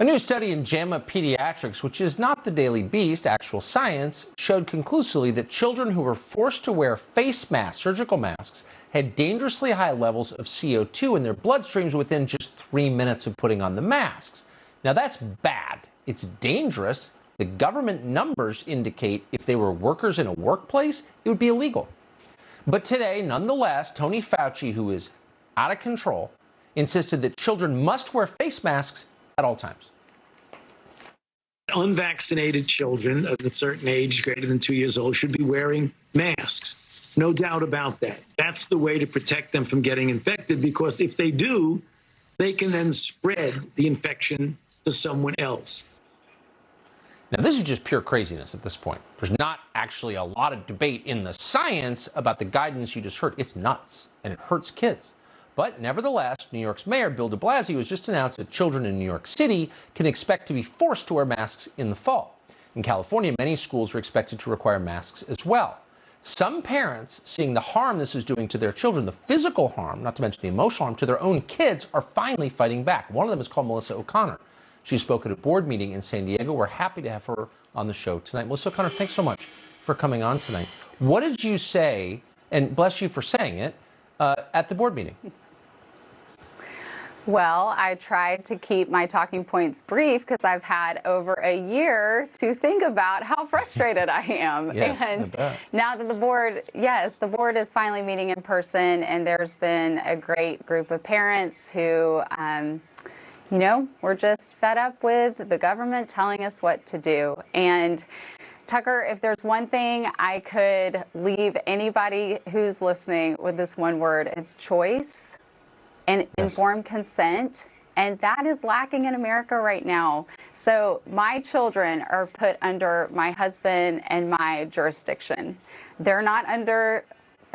A new study in JAMA Pediatrics, which is not the Daily Beast, actual science, showed conclusively that children who were forced to wear face masks, surgical masks, had dangerously high levels of CO2 in their bloodstreams within just 3 minutes of putting on the masks. Now that's bad. It's dangerous. The government numbers indicate if they were workers in a workplace, it would be illegal. But today, nonetheless, Tony Fauci, who is out of control, insisted that children must wear face masks at all times. Unvaccinated children of a certain age, greater than 2 years old, should be wearing masks. No doubt about that. That's the way to protect them from getting infected, because if they do, they can then spread the infection to someone else. Now, this is just pure craziness at this point. There's not actually a lot of debate in the science about the guidance you just heard. It's nuts, and it hurts kids. But nevertheless, New York's Mayor Bill de Blasio has just announced that children in New York City can expect to be forced to wear masks in the fall. In California, many schools are expected to require masks as well. Some parents, seeing the harm this is doing to their children, the physical harm, not to mention the emotional harm, to their own kids, are finally fighting back. One of them is called Melissa O'Connor. She spoke at a board meeting in San Diego. We're happy to have her on the show tonight. Melissa O'Connor, thanks so much for coming on tonight. What did you say, and bless you for saying it, at the board meeting? Well, I tried to keep my talking points brief because I've had over a year to think about how frustrated I am. Yes, and now that the board is finally meeting in person, and there's been a great group of parents who, we're just fed up with the government telling us what to do. And Tucker, if there's one thing I could leave anybody who's listening with this one word, it's choice and informed consent. And that is lacking in America right now. So my children are put under my husband and my jurisdiction. They're not under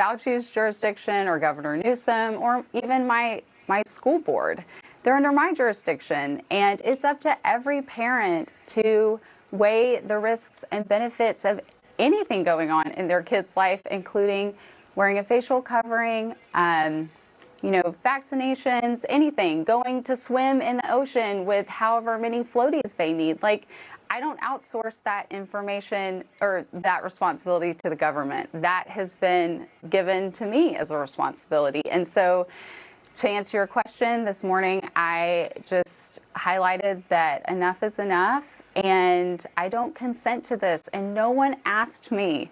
Fauci's jurisdiction or Governor Newsom or even my school board. They're under my jurisdiction. And it's up to every parent to weigh the risks and benefits of anything going on in their kid's life, including wearing a facial covering, vaccinations, anything, going to swim in the ocean with however many floaties they need. Like, I don't outsource that information or that responsibility to the government. That has been given to me as a responsibility. And so, to answer your question this morning, I just highlighted that enough is enough, and I don't consent to this. And no one asked me,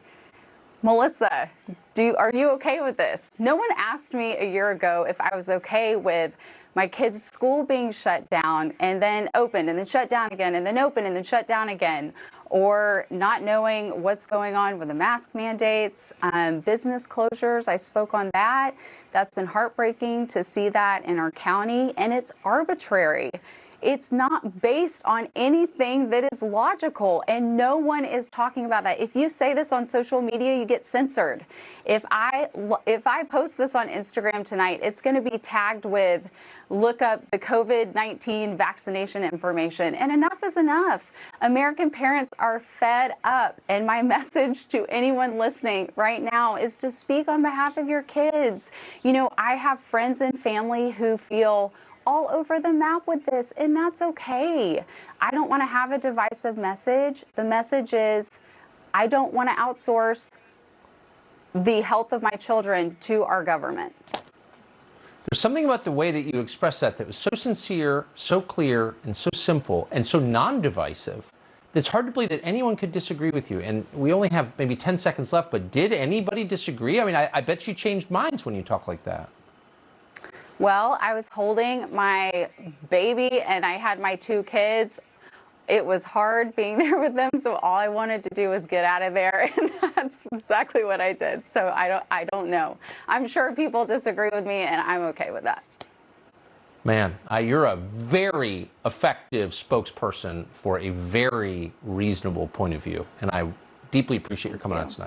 Melissa, are you okay with this? No one asked me a year ago if I was okay with my kids' school being shut down and then opened and then shut down again and then open and then shut down again, or not knowing what's going on with the mask mandates, business closures. I spoke on that. That's been heartbreaking to see that in our county, and it's arbitrary. It's not based on anything that is logical, and no one is talking about that. If you say this on social media, you get censored. If I post this on Instagram tonight, it's going to be tagged with, look up the COVID-19 vaccination information, and enough is enough. American parents are fed up, and my message to anyone listening right now is to speak on behalf of your kids. I have friends and family who feel all over the map with this, and that's okay. I don't want to have a divisive message. The message is, I don't want to outsource the health of my children to our government. There's something about the way that you expressed that was so sincere, so clear, and so simple, and so non-divisive, that it's hard to believe that anyone could disagree with you. And we only have maybe 10 seconds left, but did anybody disagree? I mean, I bet you changed minds when you talk like that. Well, I was holding my baby and I had my 2 kids. It was hard being there with them, so all I wanted to do was get out of there, and that's exactly what I did. So I don't know. I'm sure people disagree with me, and I'm okay with that. Man, you're a very effective spokesperson for a very reasonable point of view, and I deeply appreciate your coming on tonight.